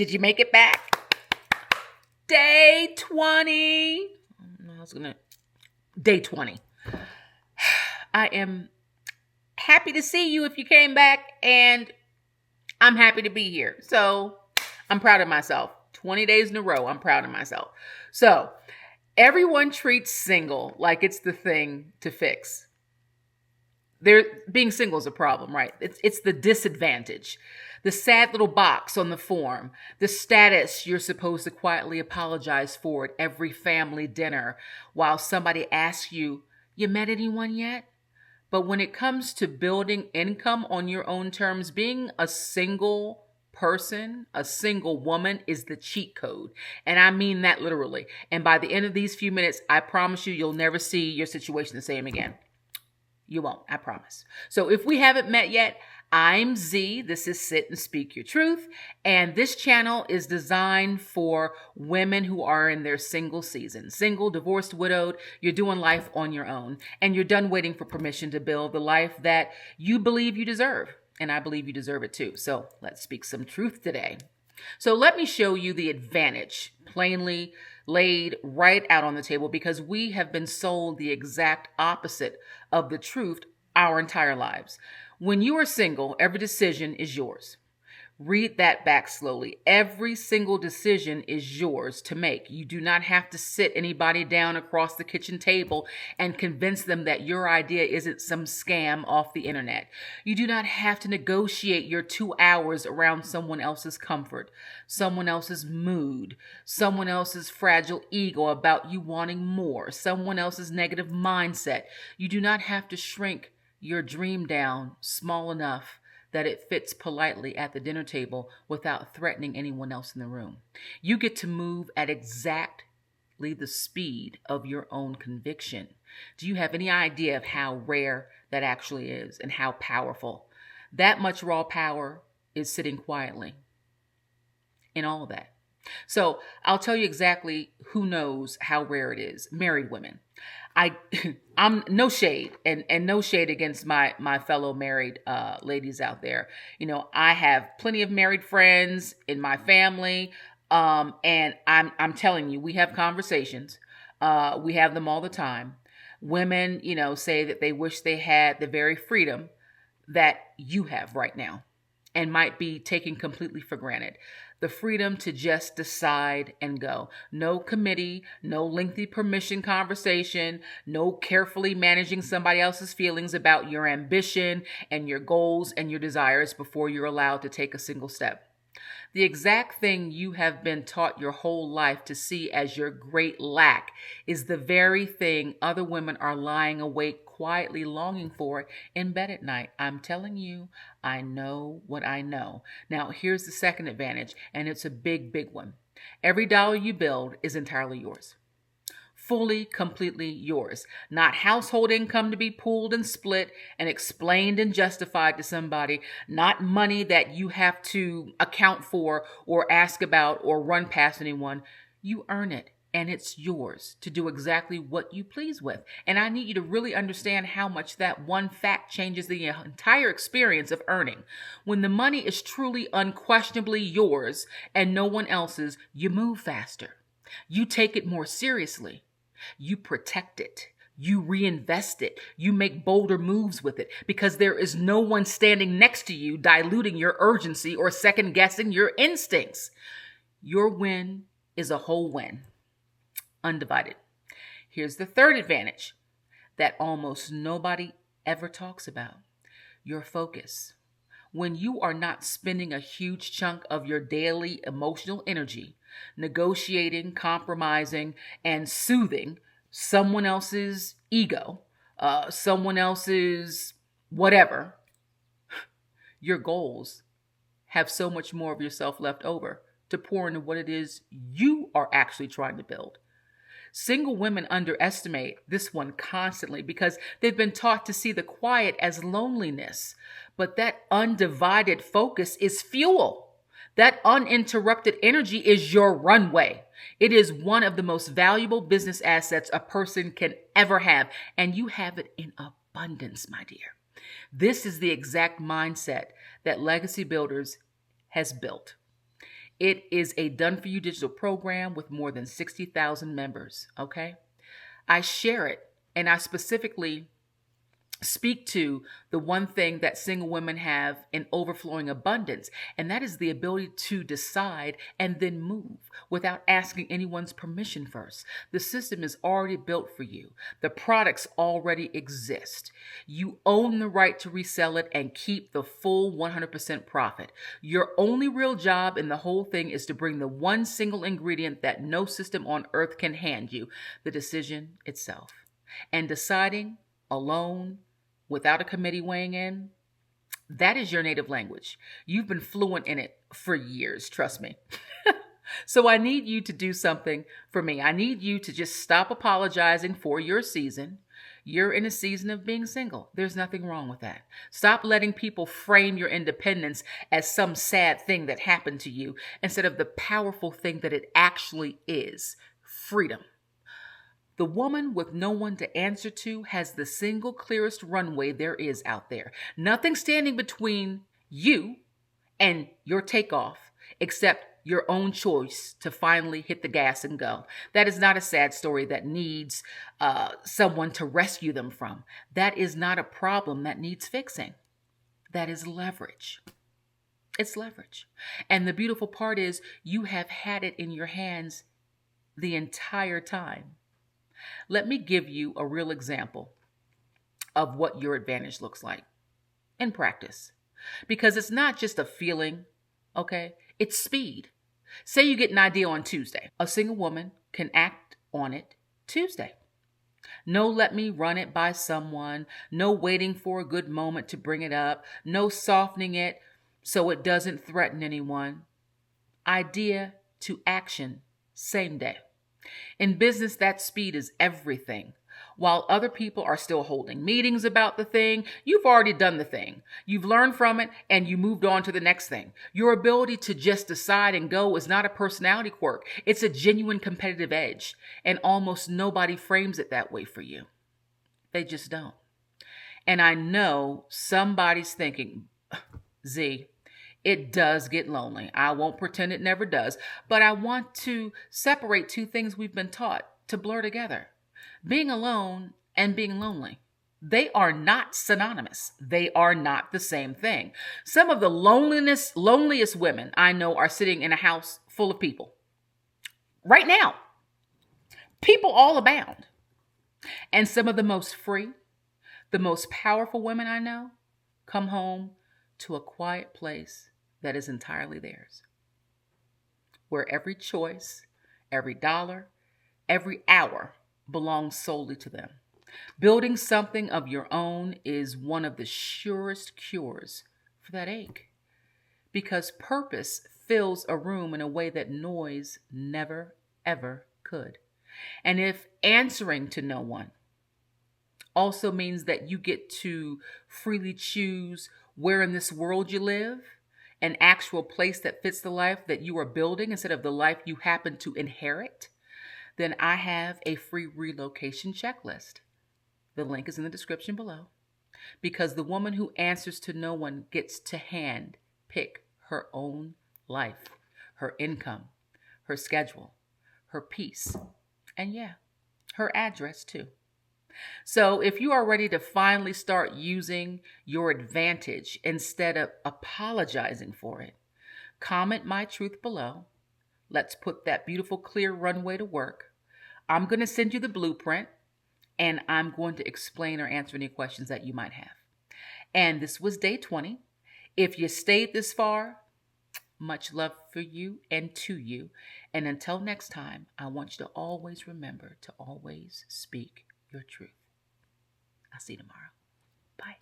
Did you make it back? Day 20. Day 20. I am happy to see you if you came back, and I'm happy to be here. So I'm proud of myself. 20 days in a row, I'm proud of myself. So everyone treats single like it's the thing to fix. Being single is a problem, right? It's the disadvantage. The sad little box on the form, the status you're supposed to quietly apologize for at every family dinner while somebody asks you, you met anyone yet? But when it comes to building income on your own terms, being a single person, a single woman is the cheat code. And I mean that literally. And by the end of these few minutes, I promise you'll never see your situation the same again. You won't, I promise. So if we haven't met yet, I'm Z. This is Sit and Speak Your Truth. And this channel is designed for women who are in their single season. Single, divorced, widowed. You're doing life on your own. And you're done waiting for permission to build the life that you believe you deserve. And I believe you deserve it too. So let's speak some truth today. So let me show you the advantage plainly laid right out on the table, because we have been sold the exact opposite of the truth our entire lives. When you are single, every decision is yours. Read that back slowly. Every single decision is yours to make. You do not have to sit anybody down across the kitchen table and convince them that your idea isn't some scam off the internet. You do not have to negotiate your 2 hours around someone else's comfort, someone else's mood, someone else's fragile ego about you wanting more, someone else's negative mindset. You do not have to shrink your dream down small enough that it fits politely at the dinner table without threatening anyone else in the room. You get to move at exactly the speed of your own conviction. Do you have any idea of how rare that actually is and how powerful? That much raw power is sitting quietly in all of that. So I'll tell you exactly who knows how rare it is. Married women. I'm no shade and no shade against my fellow married ladies out there. You know, I have plenty of married friends in my family. And I'm telling you, we have conversations. We have them all the time. Women, you know, say that they wish they had the very freedom that you have right now and might be taken completely for granted. The freedom to just decide and go. No committee, no lengthy permission conversation, no carefully managing somebody else's feelings about your ambition and your goals and your desires before you're allowed to take a single step. The exact thing you have been taught your whole life to see as your great lack is the very thing other women are lying awake quietly longing for in bed at night. I'm telling you, I know what I know. Now, here's the second advantage, and it's a big, big one. Every dollar you build is entirely yours. Fully, completely yours. Not household income to be pooled and split and explained and justified to somebody. Not money that you have to account for or ask about or run past anyone. You earn it, and it's yours to do exactly what you please with. And I need you to really understand how much that one fact changes the entire experience of earning. When the money is truly unquestionably yours and no one else's, you move faster. You take it more seriously. You protect it. You reinvest it. You make bolder moves with it because there is no one standing next to you diluting your urgency or second guessing your instincts. Your win is a whole win. Undivided. Here's the third advantage that almost nobody ever talks about. Your focus. When you are not spending a huge chunk of your daily emotional energy negotiating, compromising, and soothing someone else's ego, someone else's whatever, your goals have so much more of yourself left over to pour into what it is you are actually trying to build. Single women underestimate this one constantly because they've been taught to see the quiet as loneliness. But that undivided focus is fuel. That uninterrupted energy is your runway. It is one of the most valuable business assets a person can ever have. And you have it in abundance, my dear. This is the exact mindset that Legacy Builders has built. It is a done-for-you digital program with more than 60,000 members, okay? I share it, and I specifically speak to the one thing that single women have in overflowing abundance, and that is the ability to decide and then move without asking anyone's permission first. The system is already built for you. The products already exist. You own the right to resell it and keep the full 100% profit. Your only real job in the whole thing is to bring the one single ingredient that no system on earth can hand you, the decision itself. And deciding alone, without a committee weighing in, that is your native language. You've been fluent in it for years, trust me. So I need you to do something for me. I need you to just stop apologizing for your season. You're in a season of being single. There's nothing wrong with that. Stop letting people frame your independence as some sad thing that happened to you instead of the powerful thing that it actually is: freedom. The woman with no one to answer to has the single clearest runway there is out there. Nothing standing between you and your takeoff except your own choice to finally hit the gas and go. That is not a sad story that needs someone to rescue them from. That is not a problem that needs fixing. That is leverage. It's leverage. And the beautiful part is you have had it in your hands the entire time. Let me give you a real example of what your advantage looks like in practice. Because it's not just a feeling, okay? It's speed. Say you get an idea on Tuesday. A single woman can act on it Tuesday. No, let me run it by someone. No waiting for a good moment to bring it up. No softening it so it doesn't threaten anyone. Idea to action, same day. In business, that speed is everything. While other people are still holding meetings about the thing, you've already done the thing. You've learned from it and you moved on to the next thing. Your ability to just decide and go is not a personality quirk. It's a genuine competitive edge. And almost nobody frames it that way for you. They just don't. And I know somebody's thinking, Z, it does get lonely. I won't pretend it never does. But I want to separate two things we've been taught to blur together: being alone and being lonely. They are not synonymous. They are not the same thing. Some of the loneliest women I know are sitting in a house full of people. Right now, people all abound. And some of the most free, the most powerful women I know come home to a quiet place that is entirely theirs, where every choice, every dollar, every hour belongs solely to them. Building something of your own is one of the surest cures for that ache, because purpose fills a room in a way that noise never, ever could. And if answering to no one also means that you get to freely choose where in this world you live, an actual place that fits the life that you are building instead of the life you happen to inherit, then I have a free relocation checklist. The link is in the description below. Because the woman who answers to no one gets to hand pick her own life, her income, her schedule, her peace, and yeah, her address too. So if you are ready to finally start using your advantage instead of apologizing for it, comment my truth below. Let's put that beautiful, clear runway to work. I'm going to send you the blueprint, and I'm going to explain or answer any questions that you might have. And this was day 20. If you stayed this far, much love for you and to you. And until next time, I want you to always remember to always speak your truth. I'll see you tomorrow. Bye.